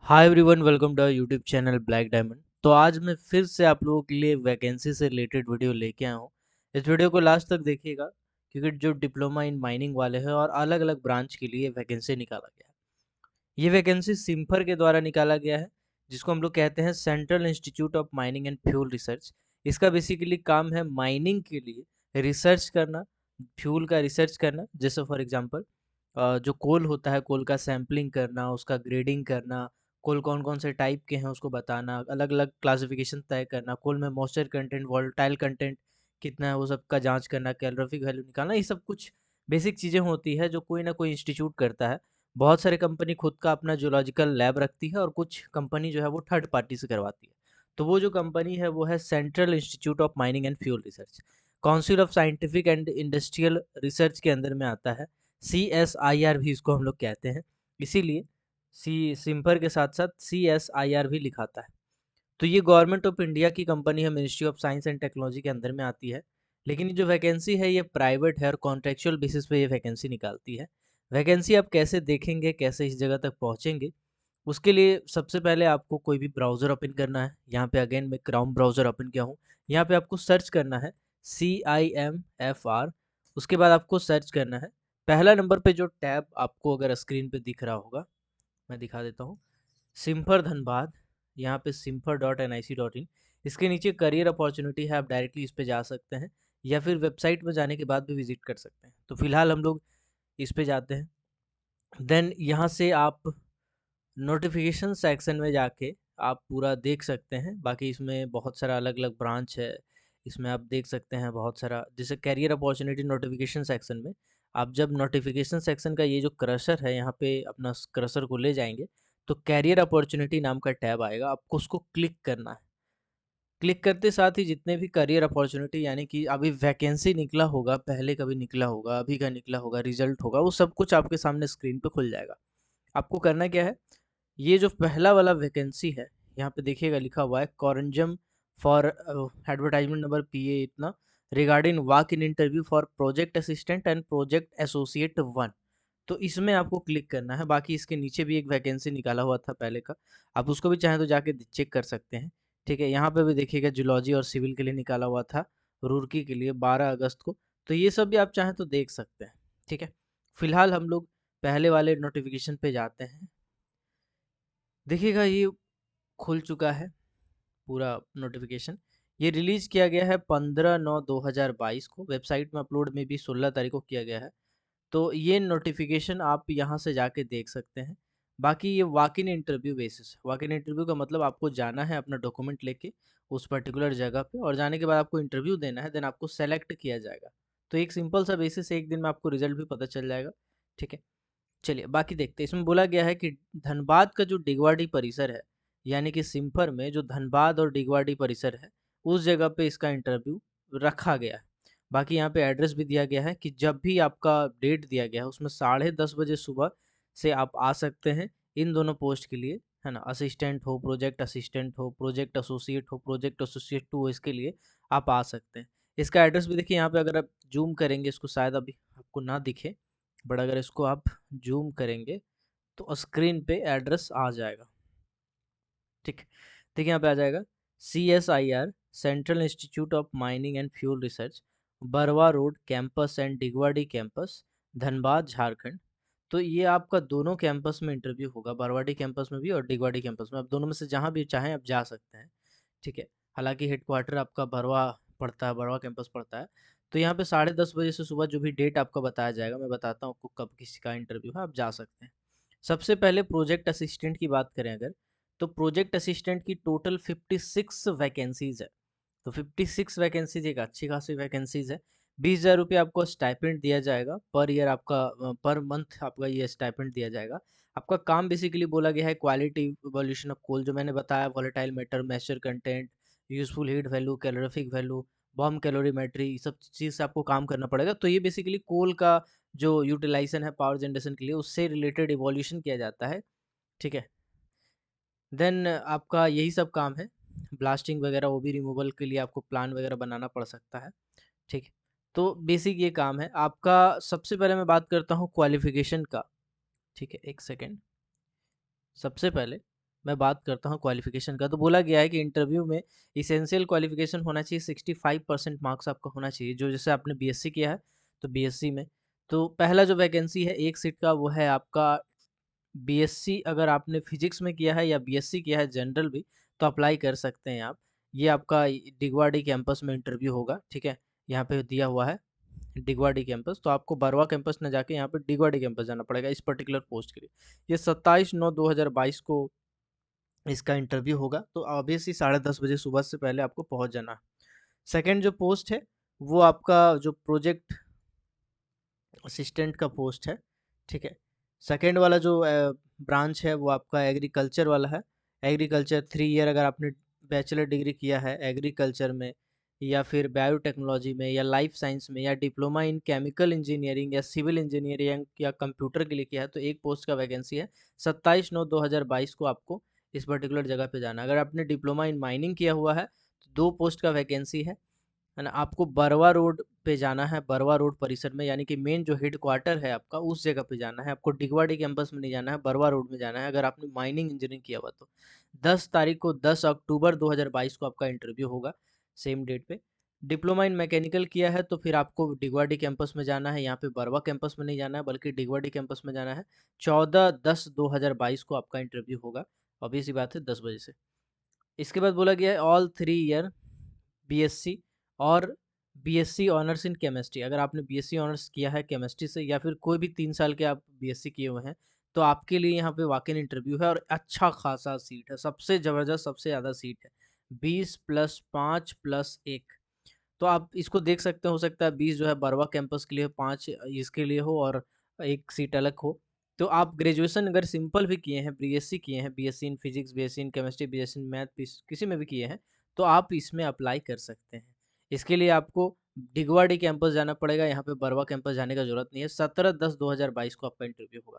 Hi everyone, welcome to YouTube channel black diamond. तो आज मैं फिर से आप लोगों के लिए वैकेंसी से रिलेटेड वीडियो लेके आया हूँ। इस वीडियो को लास्ट तक देखिएगा क्योंकि जो डिप्लोमा इन माइनिंग वाले हैं और अलग अलग ब्रांच के लिए वैकेंसी निकाला गया है। ये वैकेंसी सिम्फर के द्वारा निकाला गया है, जिसको हम लोग कहते हैं central Institute of Mining and Fuel research. इसका बेसिकली काम है माइनिंग के लिए रिसर्च करना, फ्यूल का रिसर्च करना। जैसे फॉर एग्जांपल जो कोल होता है, कोल का सैम्पलिंग करना, उसका ग्रेडिंग करना, कोल कौन कौन से टाइप के हैं उसको बताना, अलग अलग क्लासिफिकेशन तय करना, कोल में मॉइस्चर कंटेंट, वोलेटाइल कंटेंट कितना है वो सब का जांच करना, कैलोरीफिक वैल्यू निकालना। ये सब कुछ बेसिक चीज़ें होती है जो कोई ना कोई इंस्टीट्यूट करता है। बहुत सारे कंपनी खुद का अपना जूलॉजिकल लैब रखती है और कुछ कंपनी जो है वो थर्ड पार्टी से करवाती है। तो वो जो कंपनी है वो है central Institute of Mining and Fuel research. Council of scientific and industrial research के अंदर में आता है। CSIR भी इसको हम लोग कहते हैं, इसीलिए सी सिम्पर के साथ साथ CSIR भी लिखाता है। तो ये गवर्नमेंट ऑफ इंडिया की कंपनी है, ministry of science and technology के अंदर में आती है। लेकिन ये जो वैकेंसी है ये प्राइवेट है और कॉन्ट्रेक्चुअल बेसिस पे ये वैकेंसी निकालती है। वैकेंसी आप कैसे देखेंगे, कैसे इस जगह तक पहुंचेंगे, उसके लिए सबसे पहले आपको कोई भी ब्राउज़र ओपन करना है। यहाँ पे अगेन मैं क्राउन ब्राउज़र ओपन किया हूँ। यहाँ पे आपको सर्च करना है CIMFR। उसके बाद आपको सर्च करना है, पहला नंबर पे जो टैब आपको अगर स्क्रीन पे दिख रहा होगा, मैं दिखा देता हूँ, सिम्फर धनबाद। यहाँ पे simfer.nic.in, इसके नीचे करियर अपॉर्चुनिटी है, आप डायरेक्टली इस पे जा सकते हैं या फिर वेबसाइट में जाने के बाद भी विजिट कर सकते हैं। तो फिलहाल हम लोग इस पे जाते हैं। देन यहाँ से आप नोटिफिकेशन सेक्शन में जाके आप पूरा देख सकते हैं। बाकी इसमें बहुत सारा अलग अलग ब्रांच है, इसमें आप देख सकते हैं बहुत सारा। जैसे कैरियर अपॉर्चुनिटी नोटिफिकेशन सेक्शन में आप जब नोटिफिकेशन सेक्शन का ये जो क्रशर है यहाँ पे अपना क्रशर को ले जाएंगे तो कैरियर अपॉर्चुनिटी नाम का टैब आएगा, आपको उसको क्लिक करना है। क्लिक करते साथ ही जितने भी करियर अपॉर्चुनिटी यानी कि अभी वैकेंसी निकला होगा, पहले कभी निकला होगा, अभी का निकला होगा, रिजल्ट होगा, वो सब कुछ आपके सामने स्क्रीन पे खुल जाएगा। आपको करना क्या है, ये जो पहला वाला वैकेंसी है यहाँ पे देखिएगा लिखा हुआ है कॉरंजम फॉर एडवर्टाइजमेंट नंबर PA इतना regarding walk in interview for project assistant and project associate 1। तो इसमें आपको क्लिक करना है। बाकी इसके नीचे भी एक वैकेंसी निकाला हुआ था पहले का, आप उसको भी चाहें तो जाके चेक कर सकते हैं। ठीक है, यहाँ पे भी देखिएगा जूलॉजी और सिविल के लिए निकाला हुआ था, रुड़की के लिए 12 अगस्त को। तो ये सब भी आप चाहें तो देख सकते हैं। ठीक है, फिलहाल हम लोग पहले वाले नोटिफिकेशन पे जाते हैं। देखिएगा ये खुल चुका है पूरा नोटिफिकेशन। ये रिलीज किया गया है 15/9/2022 को, वेबसाइट में अपलोड में भी 16 तारीख को किया गया है। तो ये नोटिफिकेशन आप यहाँ से जाके देख सकते हैं। बाकी ये walk in interview basis, walk in interview का मतलब आपको जाना है अपना डॉक्यूमेंट लेके उस पर्टिकुलर जगह पे, और जाने के बाद आपको इंटरव्यू देना है, देन आपको सेलेक्ट किया जाएगा। तो एक सिंपल सा बेसिस, एक दिन में आपको रिजल्ट भी पता चल जाएगा। ठीक है, चलिए बाकी देखते हैं। इसमें बोला गया है कि धनबाद का जो डिगवाड़ी परिसर है, यानी कि सिम्फर में जो धनबाद और डिगवाड़ी परिसर है, उस जगह पे इसका इंटरव्यू रखा गया है। बाकी यहाँ पे एड्रेस भी दिया गया है कि जब भी आपका डेट दिया गया है उसमें 10:30 बजे सुबह से आप आ सकते हैं इन दोनों पोस्ट के लिए, है ना। असिस्टेंट हो, प्रोजेक्ट असिस्टेंट हो, प्रोजेक्ट एसोसिएट हो, प्रोजेक्ट एसोसिएट 2 हो, इसके लिए आप आ सकते हैं। इसका एड्रेस भी देखिए यहाँ पे, अगर आप जूम करेंगे इसको शायद अभी आपको ना दिखे, बट अगर इसको आप जूम करेंगे तो स्क्रीन पे एड्रेस आ जाएगा। ठीक, देखिए यहाँ पे आ जाएगा CSIR Central Institute of Mining and Fuel Research, Barwa Road campus and Digwadi campus, Dhanbad Jharkhand. तो ये आपका दोनों कैंपस में इंटरव्यू होगा, बरवाडी कैंपस में भी और डिगवाड़ी कैंपस में। आप दोनों में से जहाँ भी चाहें आप जा सकते हैं। ठीक है, हालांकि हेडक्वार्टर आपका बरवा पड़ता है, बरवा कैंपस पड़ता है। तो यहाँ पे 10:30 बजे से सुबह जो भी डेट आपका बताया जाएगा, मैं बताता हूँ आपको कब किसी का इंटरव्यू है, आप जा सकते हैं। सबसे पहले प्रोजेक्ट असिस्टेंट की बात करें अगर, तो प्रोजेक्ट असिस्टेंट की टोटल 56 वैकेंसीज है। तो 56 वैकेंसीज एक अच्छी खासी वैकेंसीज है। 20,000 रुपये आपको स्टाइपेंड दिया जाएगा पर ईयर, आपका पर मंथ आपका ये स्टाइपेंड दिया जाएगा। आपका काम बेसिकली बोला गया है क्वालिटी इवोल्यूशन ऑफ कोल, जो मैंने बताया, volatile matter, moisture content, useful heat value, calorific value, bomb calorimetry, सब चीज़ से आपको काम करना पड़ेगा। तो ये बेसिकली कोल का जो यूटिलाइजेशन है पावर जनरेशन के लिए, उससे रिलेटेड इवोल्यूशन किया जाता है। ठीक है, देन आपका यही सब काम है। ब्लास्टिंग वगैरह वो भी रिमूवल के लिए आपको प्लान वगैरह बनाना पड़ सकता है। ठीक है, तो बेसिक ये काम है आपका। सबसे पहले मैं बात करता हूँ क्वालिफिकेशन का। ठीक है, एक सेकेंड। सबसे पहले मैं बात करता हूँ क्वालिफिकेशन का, तो बोला गया है कि इंटरव्यू में इसेंशियल क्वालिफिकेशन होना चाहिए 65% मार्क्स आपका होना चाहिए। जो जैसे आपने बीएससी किया है तो बीएससी में तो पहला जो वैकेंसी है एक सीट का वो है आपका बीएससी। अगर आपने फिजिक्स में किया है या बीएससी किया है जनरल भी तो अप्लाई कर सकते हैं आप। ये आपका डिगवाड़ी कैंपस में इंटरव्यू होगा, ठीक है। यहाँ पे दिया हुआ है डिगवाड़ी कैंपस, तो आपको बरवा कैंपस न जाके यहाँ पे डिगवाड़ी कैंपस जाना पड़ेगा इस पर्टिकुलर पोस्ट के लिए। ये 27/9/2022 को इसका इंटरव्यू होगा, तो ऑब्वियसली 10:30 बजे सुबह से पहले आपको पहुंच जाना है। सेकंड जो पोस्ट है वो आपका जो प्रोजेक्ट असिस्टेंट का पोस्ट है, ठीक है। सेकंड वाला जो ब्रांच है वो आपका एग्रीकल्चर वाला है। एग्रीकल्चर 3 ईयर अगर आपने बैचलर डिग्री किया है एग्रीकल्चर में या फिर बायोटेक्नोलॉजी में या लाइफ साइंस में या डिप्लोमा इन केमिकल इंजीनियरिंग या सिविल इंजीनियरिंग या कंप्यूटर के लिए किया है तो एक पोस्ट का वैकेंसी है। 27/9/2022 को आपको इस पर्टिकुलर जगह पे जाना है। अगर आपने डिप्लोमा इन माइनिंग किया हुआ है तो 2 पोस्ट का वैकेंसी है ना। आपको बरवा रोड पे जाना है, बरवा रोड परिसर में, यानी कि मेन जो हेड क्वार्टर है आपका उस जगह पे जाना है। आपको डिगवाड़ी कैंपस में नहीं जाना है, बरवा रोड में जाना है अगर आपने माइनिंग इंजीनियरिंग किया हुआ तो। 10 तारीख को 10 अक्टूबर 2022 को आपका इंटरव्यू होगा सेम डेट पे। डिप्लोमा इन मैकेनिकल किया है तो फिर आपको डिगवाड़ी कैंपस में जाना है, यहाँ पे बरवा कैंपस में नहीं जाना है बल्कि डिगवाड़ी कैंपस में जाना है। 14/10/2022 को आपका इंटरव्यू होगा, ऑब्वियस सी बात है 10 बजे से। इसके बाद बोला गया है ऑल 3 ईयर बीएससी और बीएससी ऑनर्स इन केमिस्ट्री। अगर आपने बीएससी ऑनर्स किया है केमिस्ट्री से या फिर कोई भी 3 साल के आप बीएससी किए हुए हैं तो आपके लिए यहाँ पे वॉक इन इंटरव्यू है और अच्छा खासा सीट है, सबसे ज़बरदस्त सबसे ज़्यादा सीट है। 20+5+1, तो आप इसको देख सकते हो सकता है 20 जो है बरवा कैंपस के लिए, 5 इसके लिए हो और एक सीट अलग हो। तो आप ग्रेजुएशन अगर सिंपल भी किए हैं, बीएससी किए हैं, BSc in physics, BSc in chemistry, BSc in math, किसी में भी किए हैं तो आप इसमें अप्लाई कर सकते हैं। इसके लिए आपको डिगवाड़ी कैंपस जाना पड़ेगा, यहाँ पे बरवा कैंपस जाने का जरूरत नहीं है। 17/10/2022 को आपका इंटरव्यू होगा।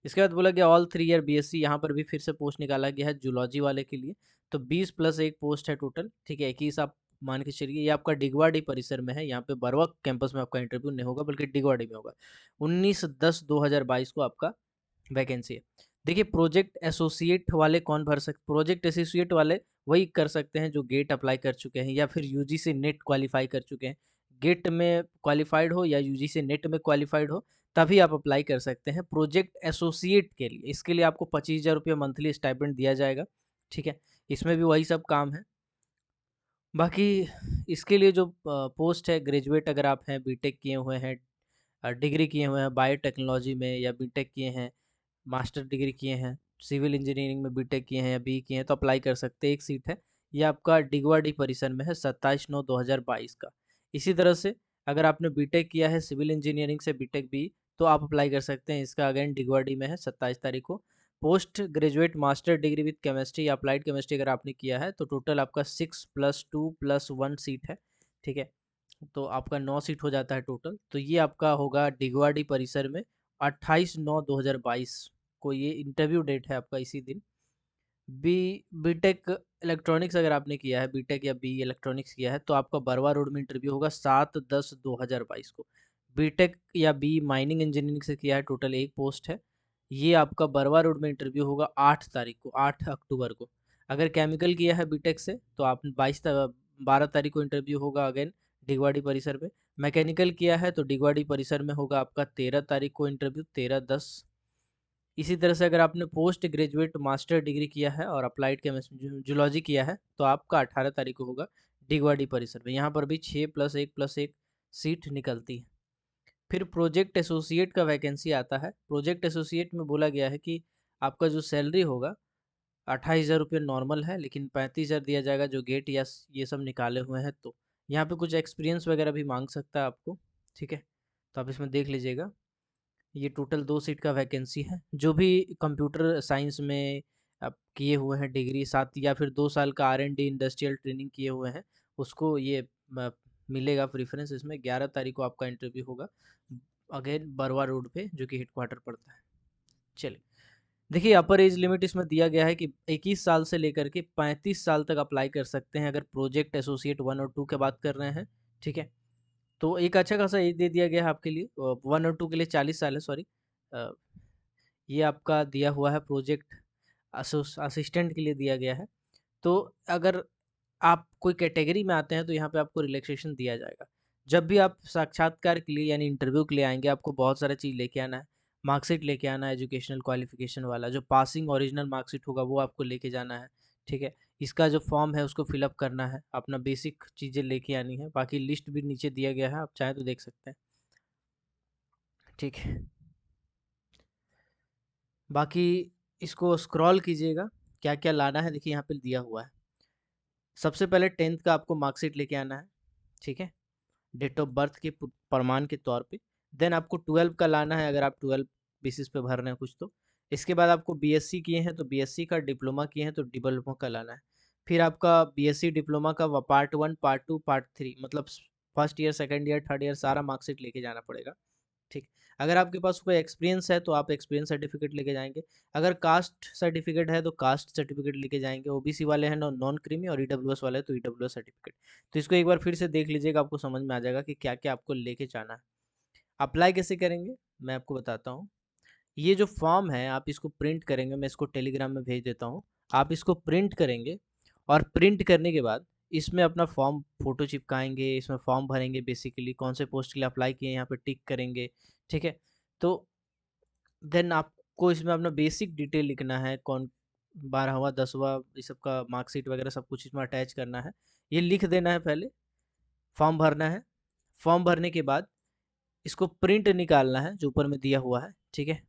इसके बाद बोला गया ऑल 3 ईयर बीएससी, यहाँ पर भी फिर से पोस्ट निकाला गया है जूलॉजी वाले के लिए। तो 20+1 पोस्ट है टोटल, ठीक है। 21 आप मान के चलिए। ये आपका डिगवाड़ी परिसर में है, यहाँ पे बरवा कैंपस में आपका इंटरव्यू नहीं होगा बल्कि डिगवाड़ी में होगा। 19/10/2022 को आपका वैकेंसी है। देखिए प्रोजेक्ट एसोसिएट वाले कौन भर सकते, प्रोजेक्ट एसोसिएट वाले वही कर सकते हैं जो गेट अप्लाई कर चुके हैं या फिर यूजीसी नेट क्वालिफाई कर चुके हैं। गेट में क्वालिफाइड हो या यूजीसी नेट में क्वालिफाइड हो तभी आप अप्लाई कर सकते हैं प्रोजेक्ट एसोसिएट के लिए। इसके लिए आपको 25,000 रुपये मंथली स्टाइपेंड दिया जाएगा, ठीक है। इसमें भी वही सब काम है। बाकी इसके लिए जो पोस्ट है ग्रेजुएट अगर आप हैं, बीटेक किए हुए हैं, डिग्री किए हुए हैं बायोटेक्नोलॉजी में या बीटेक किए हैं, मास्टर डिग्री किए हैं, सिविल इंजीनियरिंग में बीटेक किए हैं या बी किए हैं तो अप्लाई कर सकते हैं। एक सीट है, ये आपका डिगवाड़ी परिसर में है 27/9/2022 का। इसी तरह से अगर आपने बीटेक किया है सिविल इंजीनियरिंग से बीटेक बी तो आप अप्लाई कर सकते हैं। इसका अगेन डिगवाड़ी में है 27 तारीख को। Post graduate master degree with chemistry या अप्लाइड केमिस्ट्री अगर आपने किया है तो टोटल आपका 6+2+1 सीट है, ठीक है। तो आपका 9 सीट हो जाता है टोटल। तो ये आपका होगा डिगवाड़ी परिसर में 28/9/2022 को ये इंटरव्यू डेट है आपका इसी दिन। बी बीटेक इलेक्ट्रॉनिक्स अगर आपने किया है, बीटेक या बी इलेक्ट्रॉनिक्स किया है तो आपका बरवा रोड में इंटरव्यू होगा 7/10/2022 को। बीटेक या बी माइनिंग इंजीनियरिंग से किया है टोटल एक पोस्ट है, ये आपका बरवा रोड में इंटरव्यू होगा 8 तारीख को, 8 अक्टूबर को। अगर केमिकल किया है बीटेक से तो आप 12 तारीख को इंटरव्यू होगा अगेन डिगवाड़ी परिसर में। मैकेनिकल किया है तो डिगवाड़ी परिसर में होगा आपका 13 तारीख को इंटरव्यू, 13/10। इसी तरह से अगर आपने पोस्ट ग्रेजुएट मास्टर डिग्री किया है और अप्लाइड केमिस्ट्री जूलॉजी किया है तो आपका 18 तारीख को होगा डिगवाड़ी परिसर में। यहाँ पर भी 6+1+1 सीट निकलती है। फिर प्रोजेक्ट एसोसिएट का वैकेंसी आता है। प्रोजेक्ट एसोसिएट में बोला गया है कि आपका जो सैलरी होगा 28,000 रुपये नॉर्मल है, लेकिन 35,000 दिया जाएगा जो गेट या ये सब निकाले हुए हैं। तो यहाँ पे कुछ एक्सपीरियंस वगैरह भी मांग सकता है आपको, ठीक है। तो आप इसमें देख लीजिएगा। ये टोटल 2 सीट का वैकेंसी है। जो भी कंप्यूटर साइंस में आप किए हुए हैं डिग्री, साथ या फिर 2 साल का R&D इंडस्ट्रियल ट्रेनिंग किए हुए हैं उसको ये मिलेगा प्रेफरेंस। इसमें 11 तारीख को आपका इंटरव्यू होगा अगेन बरवा रोड पे जो कि हेडक्वार्टर पड़ता है। चलिए देखिए अपर एज लिमिट इसमें दिया गया है कि 21 साल से लेकर के 35 साल तक अप्लाई कर सकते हैं अगर प्रोजेक्ट एसोसिएट 1 और 2 की बात कर रहे हैं, ठीक है। तो एक अच्छा खासा एज दे दिया गया है आपके लिए। 1 और 2 के लिए 40 साल है, सॉरी। ये आपका दिया हुआ है प्रोजेक्ट असिस्टेंट के लिए दिया गया है। तो अगर आप कोई कैटेगरी में आते हैं तो यहाँ पे आपको रिलैक्सेशन दिया जाएगा। जब भी आप साक्षात्कार के लिए यानी इंटरव्यू के लिए आएँगे, आपको बहुत सारा चीज़ लेके आना है। मार्कशीट लेके आना है, एजुकेशनल क्वालिफ़िकेशन वाला, जो पासिंग ओरिजिनल मार्कशीट होगा वो आपको लेके जाना है, ठीक है? इसका जो फॉर्म है उसको फिल अप करना है, अपना बेसिक चीज़ें लेके आनी है, बाकी लिस्ट भी नीचे दिया गया है, आप चाहें तो देख सकते हैं, ठीक है? बाकी इसको स्क्रॉल कीजिएगा, क्या-क्या लाना है देखिए यहाँ पे दिया हुआ है। सबसे पहले 10th का आपको मार्कशीट लेके आना है, ठीक है? डेट ऑफ बर्थ के प्रमाण के तौर पे। देन आपको 12 का लाना है अगर आप 12 बेसिस पे भर रहे हैं कुछ तो। इसके बाद आपको बीएससी किए हैं तो बीएससी का, डिप्लोमा किए हैं तो डिप्लोमा का लाना है। फिर आपका बीएससी डिप्लोमा का पार्ट 1, पार्ट 2, पार्ट 3 मतलब first year, second year, third year सारा मार्कशीट लेके जाना पड़ेगा। ठीक। अगर आपके पास कोई एक्सपीरियंस है तो आप एक्सपीरियंस सर्टिफिकेट लेके जाएंगे। अगर कास्ट सर्टिफिकेट है तो कास्ट सर्टिफिकेट लेके जाएंगे। ओबीसी वाले हैं नॉन क्रीमी, और ईडब्ल्यूएस वाले हैं तो ईडब्ल्यूएस सर्टिफिकेट। तो इसको एक बार फिर से देख लीजिएगा, आपको समझ में आ जाएगा कि क्या क्या आपको लेके जाना है। अप्लाई कैसे करेंगे मैं आपको बताता हूँ। ये जो फॉर्म है आप इसको प्रिंट करेंगे, मैं इसको टेलीग्राम में भेज देता हूँ। आप इसको प्रिंट करेंगे और प्रिंट करने के बाद इसमें अपना फॉर्म फ़ोटो चिपकाएँगे, इसमें फॉर्म भरेंगे, बेसिकली कौन से पोस्ट के लिए अप्लाई किए हैं यहाँ पे टिक करेंगे, ठीक है? तो देन आपको इसमें अपना बेसिक डिटेल लिखना है, कौन 12वाँ 10वाँ ये सब का मार्कशीट वगैरह सब कुछ इसमें अटैच करना है। ये लिख देना है पहले, फॉर्म भरना है। फॉर्म भरने के बाद इसको प्रिंट निकालना है जो ऊपर में दिया हुआ है, ठीक है?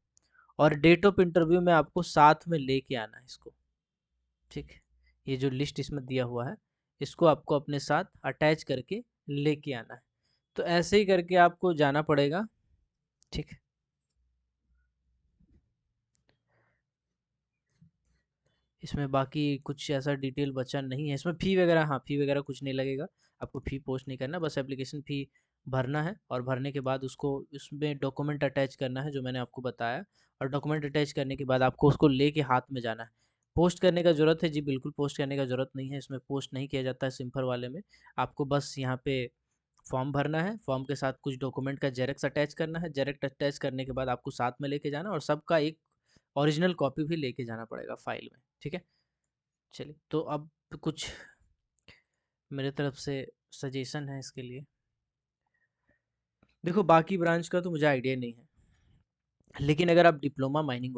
और डेट ऑफ इंटरव्यू में आपको साथ में लेके आना है इसको, ठीक है? ये जो लिस्ट इसमें दिया हुआ है, इसको आपको अपने साथ अटैच करके लेके आना है। तो ऐसे ही करके आपको जाना पड़ेगा, ठीक है? इसमें बाकी कुछ ऐसा डिटेल बचा नहीं है। इसमें फ़ी वगैरह, हाँ, फ़ी वगैरह कुछ नहीं लगेगा। आपको फ़ी पोस्ट नहीं करना, बस एप्लीकेशन फ़ी भरना है और भरने के बाद उसको उसमें डॉक्यूमेंट अटैच करना है जो मैंने आपको बताया, और डॉक्यूमेंट अटैच करने के बाद आपको उसको लेके हाथ में जाना है। पोस्ट करने का ज़रूरत है? जी बिल्कुल, पोस्ट करने का ज़रूरत नहीं है, इसमें पोस्ट नहीं किया जाता है सिम्फर वाले में। आपको बस यहाँ पे फॉर्म भरना है, फॉर्म के साथ कुछ डॉक्यूमेंट का जेरॉक्स अटैच करना है, जेरॉक्स अटैच करने के बाद आपको साथ में लेके जाना, और सबका एक ओरिजिनल कॉपी भी लेके जाना पड़ेगा फाइल में, ठीक है? चलिए, तो अब कुछ मेरे तरफ से सजेशन है इसके लिए। देखो, बाकी ब्रांच का तो मुझे आइडिया नहीं है, लेकिन अगर आप डिप्लोमा माइनिंग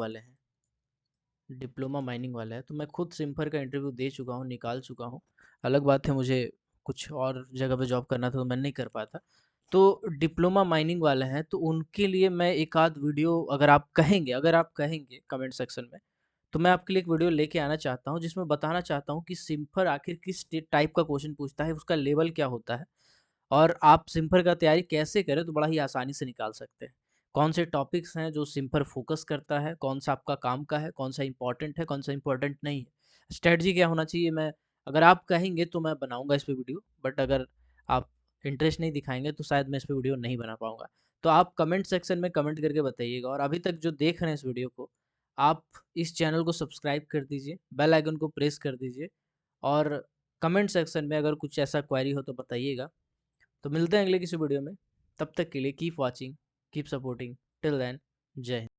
वाले हैं तो मैं खुद सिम्फर का इंटरव्यू दे चुका हूँ, निकाल चुका हूँ। अलग बात है मुझे कुछ और जगह पे जॉब करना था तो मैं नहीं कर पाता। तो डिप्लोमा माइनिंग वाले हैं तो उनके लिए मैं एक आध वीडियो, अगर आप कहेंगे कमेंट सेक्शन में, तो मैं आपके लिए एक वीडियो लेके आना चाहता हूँ जिसमें बताना चाहता हूँ कि सिम्फर आखिर किस टाइप का क्वेश्चन पूछता है, उसका लेवल क्या होता है, और आप सिम्फर का तैयारी कैसे करें तो बड़ा ही आसानी से निकाल सकते हैं। कौन से टॉपिक्स हैं जो सिम्फर फोकस करता है, कौन सा आपका काम का है, कौन सा इंपॉर्टेंट है, कौन सा इंपॉर्टेंट नहीं है, स्ट्रेटजी क्या होना चाहिए, मैं अगर आप कहेंगे तो मैं बनाऊंगा इस पे वीडियो, बट अगर आप इंटरेस्ट नहीं दिखाएंगे तो शायद मैं इस पे वीडियो नहीं बना पाऊंगा। तो आप कमेंट सेक्शन में कमेंट करके बताइएगा, और अभी तक जो देख रहे हैं इस वीडियो को, आप इस चैनल को सब्सक्राइब कर दीजिए, बेल आइकन को प्रेस कर दीजिए, और कमेंट सेक्शन में अगर कुछ ऐसा क्वेरी हो तो बताइएगा। तो मिलते हैं अगले किसी वीडियो में, तब तक के लिए keep watching, keep supporting, till then, Jai Hind.